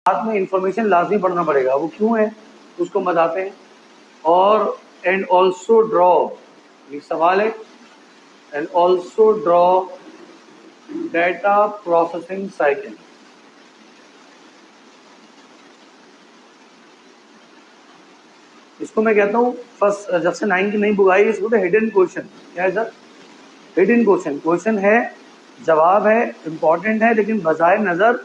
साथ में इंफॉर्मेशन लाजमी पढ़ना पड़ेगा। वो क्यों है उसको बताते हैं। और एंड ऑल्सो ड्रॉ, ये सवाल है, and also draw data processing cycle. इसको मैं कहता हूँ फर्स्ट, जब से 9 की नई बुक आई इसको तो हिडन क्वेश्चन। क्या है सर? Hidden question. क्वेश्चन है, जवाब है, इम्पॉर्टेंट है, लेकिन बजाय नजर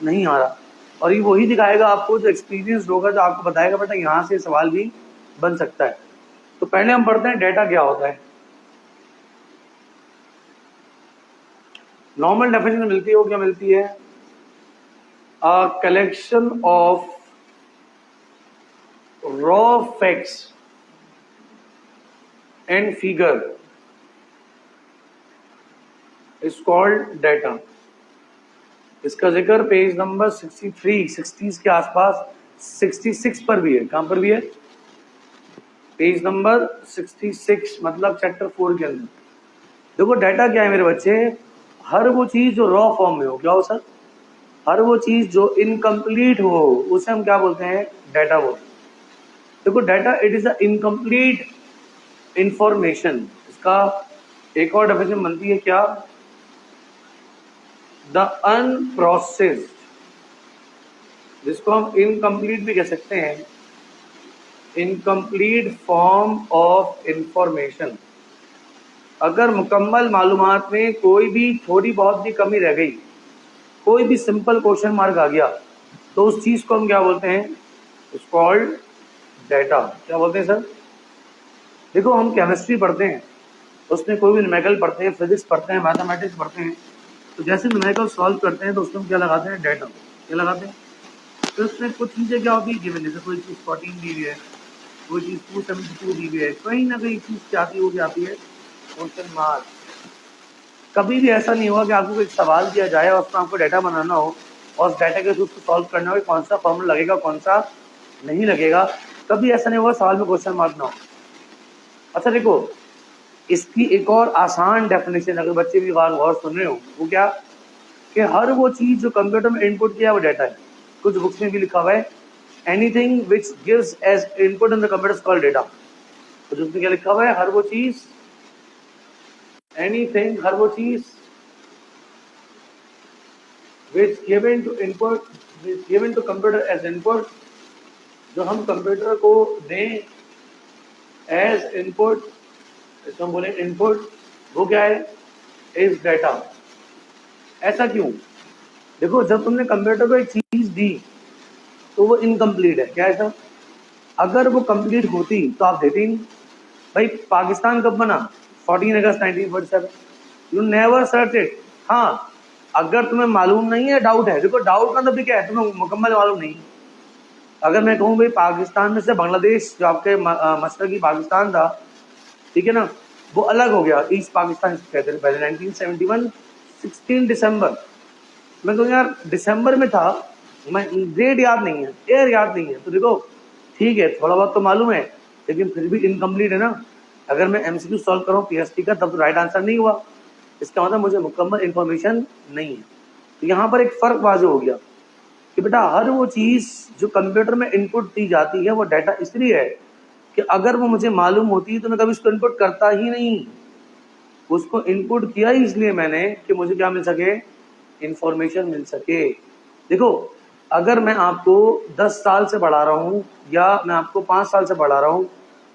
नहीं आ रहा। और ये वही दिखाएगा आपको जो एक्सपीरियंस होगा, जो आपको बताएगा बेटा यहाँ से सवाल भी बन सकता है। तो पहले हम पढ़ते हैं डेटा क्या होता है। नॉर्मल डेफिनेशन मिलती है, वो क्या मिलती है? A collection of raw facts and figure is called data. इसका जिक्र पेज नंबर 63, 60 के आसपास, 66 पर भी है। कहां पर भी है? पेज नंबर 66, मतलब चैप्टर 4 के अंदर। देखो डेटा क्या है मेरे बच्चे? हर वो चीज जो रॉ फॉर्म में हो। क्या हो सर? हर वो चीज जो इनकम्प्लीट हो उसे हम क्या बोलते हैं? डेटा बोलते हैं। देखो data it is a incomplete information. इसका एक और डेफिनेशन बनती है क्या? द अनप्रोसेस्ड, जिसको हम इनकम्प्लीट भी कह सकते हैं, इनकम्प्लीट फॉर्म ऑफ इंफॉर्मेशन। अगर मुकम्मल मालूमात में कोई भी थोड़ी बहुत भी कमी रह गई, कोई भी सिंपल क्वेश्चन मार्क आ गया, तो उस चीज को हम क्या बोलते हैं? It's called data. क्या बोलते हैं सर? देखो हम केमिस्ट्री पढ़ते हैं, उसमें कोई भी न्यूमेरिकल पढ़ते हैं, फिजिक्स पढ़ते हैं, मैथमेटिक्स पढ़ते हैं, तो जैसे न्यूमेरिकल सॉल्व करते हैं तो उसमें हम क्या लगाते हैं? डेटा। क्या लगाते हैं? तो उसमें कुछ चीजें क्या होती है गिवन, जैसे कोई चीज 14 दी हुई है, कोई चीज 272 दी हुई है, कहीं ना कहीं चीज क्या आती है? वो क्या आती है? Question mark. कभी भी ऐसा नहीं हुआ कि आपको एक सवाल दिया जाए और उसमें आपको डेटा बनाना हो और उस डेटा के थ्रू उसको सॉल्व करना हो, कौन सा फॉर्मूला लगेगा कौन सा नहीं लगेगा। कभी ऐसा नहीं हुआ सवाल में क्वेश्चन मार्क ना हो। अच्छा देखो, इसकी एक और आसान डेफिनेशन, अगर बच्चे भी गौर सुन रहे हो, वो क्या? कि हर वो चीज जो कंप्यूटर में इनपुट किया वो डेटा है। कुछ बुक्स में भी लिखा हुआ है anything which gives as input in the computer is called data. तो उसमें क्या लिखा हुआ है? हर वो चीज, एनीथिंग, हर वो चीज which given to input, which given to computer as input, जो हम कंप्यूटर को दें एज इनपुट, इसको हम बोले इनपुट, वो क्या है? Is data. ऐसा क्यों? देखो जब तुमने कंप्यूटर को एक चीज दी तो वो इनकम्प्लीट है। क्या है सर? अगर वो कंप्लीट होती तो आप देते ही नहीं। भाई पाकिस्तान कब बना? 14 अगस्त 1947। You never search it. हाँ, अगर तुम्हें मालूम नहीं है, डाउट है। देखो डाउट का मतलब क्या है? तुम्हें मुकम्मल मालूम नहीं। अगर मैं कहूँ भाई पाकिस्तान में से बांग्लादेश, जो आपके मशरकी पाकिस्तान था, ठीक है ना, वो अलग हो गया, ईस्ट पाकिस्तान कहते थे पहले, 1971 16 दिसंबर। मैं कहूँ यार दिसंबर में था, मैं डेट याद नहीं है, ईयर याद नहीं है, तो देखो ठीक है थोड़ा बहुत तो मालूम है, लेकिन फिर भी इनकम्प्लीट है ना। अगर मैं एमसीक्यू सॉल्व करूँ पीएसटी का, तब तो राइट आंसर नहीं हुआ, इसका मतलब मुझे मुकम्मल इंफॉर्मेशन नहीं है। तो यहाँ पर एक फर्क वाज़ेह हो गया कि बेटा हर वो चीज जो कंप्यूटर में इनपुट दी जाती है वो डेटा इसलिए है कि अगर वो मुझे मालूम होती तो मैं कभी उसको इनपुट करता ही नहीं। उसको इनपुट किया ही इसलिए मैंने कि मुझे क्या मिल सके? इंफॉर्मेशन मिल सके। देखो अगर मैं आपको 10 साल से पढ़ा रहा हूँ या मैं आपको 5 साल से पढ़ा रहा हूँ,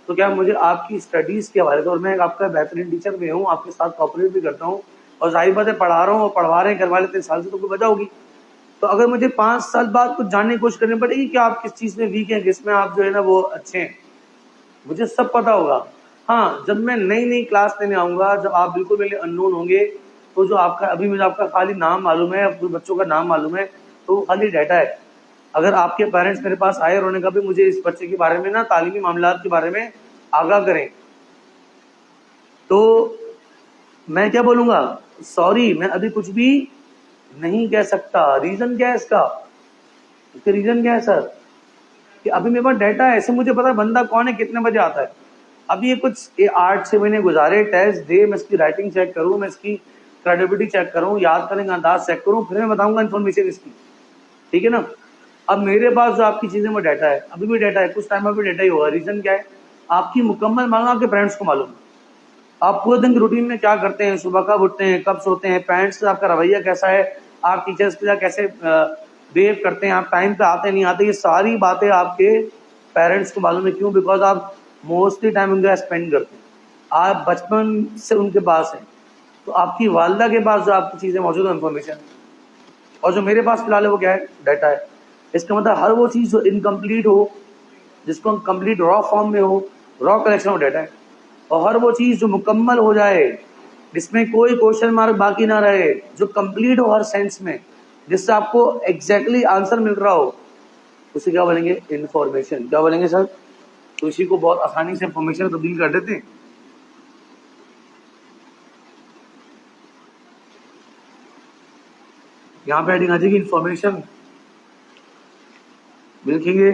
तो क्या मुझे आपकी स्टडीज के हवाले से, और मैं आपका बेहतरीन टीचर भी हूँ, आपके साथ कॉपरेट भी करता हूँ, और जाहिर बात है पढ़ा रहा हूँ और पढ़वा रहे हैं घर वाले 3 साल से, तो कोई वजह होगी। तो अगर मुझे 5 साल बाद कुछ जानने की कोशिश करनी पड़ेगी कि आप किस चीज में वीक हैं, किसमें आप जो है ना वो अच्छे हैं, मुझे सब पता होगा। हाँ, जब मैं नई नई क्लास लेने आऊंगा, जब आप बिल्कुल मेरे लिए अननोन होंगे, तो जो आपका अभी मुझे आपका खाली नाम मालूम है, अपने बच्चों का नाम मालूम है, तो वो खाली डाटा है। अगर आपके पेरेंट्स मेरे पास आए और उन्होंने कहा भी मुझे इस बच्चे के बारे में ना तालीमी मामलात के बारे में आगाह करें, तो मैं क्या बोलूंगा? सॉरी, मैं अभी कुछ भी नहीं कह सकता। रीजन क्या है इसका? इसका रीजन क्या है सर? कि अभी मेरे पास डाटा है, ऐसे मुझे पता है बंदा कौन है, कितने बजे आता है। अभी ये कुछ 8-6 महीने गुजारे, टेस्ट दे, मैं इसकी राइटिंग चेक करूं, मैं इसकी क्रेडिबिलिटी चेक करूं, याद करने का अंदाज चेक करूं, फिर मैं बताऊंगा इन्फॉर्मेशन इसकी, ठीक है ना। अब मेरे पास जो आपकी चीज़ें वो डाटा है, अभी भी डाटा है, कुछ टाइम में भी डाटा ही होगा। रीज़न क्या है? आपकी मुकम्मल मालूम आपके पेरेंट्स को मालूम। आप पूरे दिन की रूटीन में क्या करते हैं, सुबह कब उठते हैं, कब सोते हैं, पेरेंट्स से आपका रवैया कैसा है, आप टीचर्स के साथ कैसे बिहेव करते हैं, आप टाइम पे आते नहीं आते, ये सारी बातें आपके पेरेंट्स को मालूम है। क्यों? बिकॉज आप मोस्टली टाइम उनके साथ स्पेंड करते हैं, आप बचपन से उनके पास हैं। तो आपकी वालदा के पास जो आपकी चीज़ें मौजूद है, इन्फॉर्मेशन, और जो मेरे पास फिलहाल है वो क्या है? डाटा है। इसका मतलब हर वो चीज़ जो इनकम्प्लीट हो, जिसको हम कंप्लीट रॉ फॉर्म में हो, रॉ कलेक्शन ऑफ डाटा है, और हर वो चीज़ जो मुकम्मल हो जाए, जिसमें कोई क्वेश्चन मार्क बाकी ना रहे, जो कंप्लीट हो हर सेंस में, जिससे आपको एग्जैक्टली आंसर मिल रहा हो, उसे क्या बोलेंगे? इन्फॉर्मेशन। क्या बोलेंगे सर? तो इसी को बहुत आसानी से इन्फॉर्मेशन में तब्दील कर देते हैं। यहाँ पे हेडिंग आ जाएगी इन्फॉर्मेशन, लिखेंगे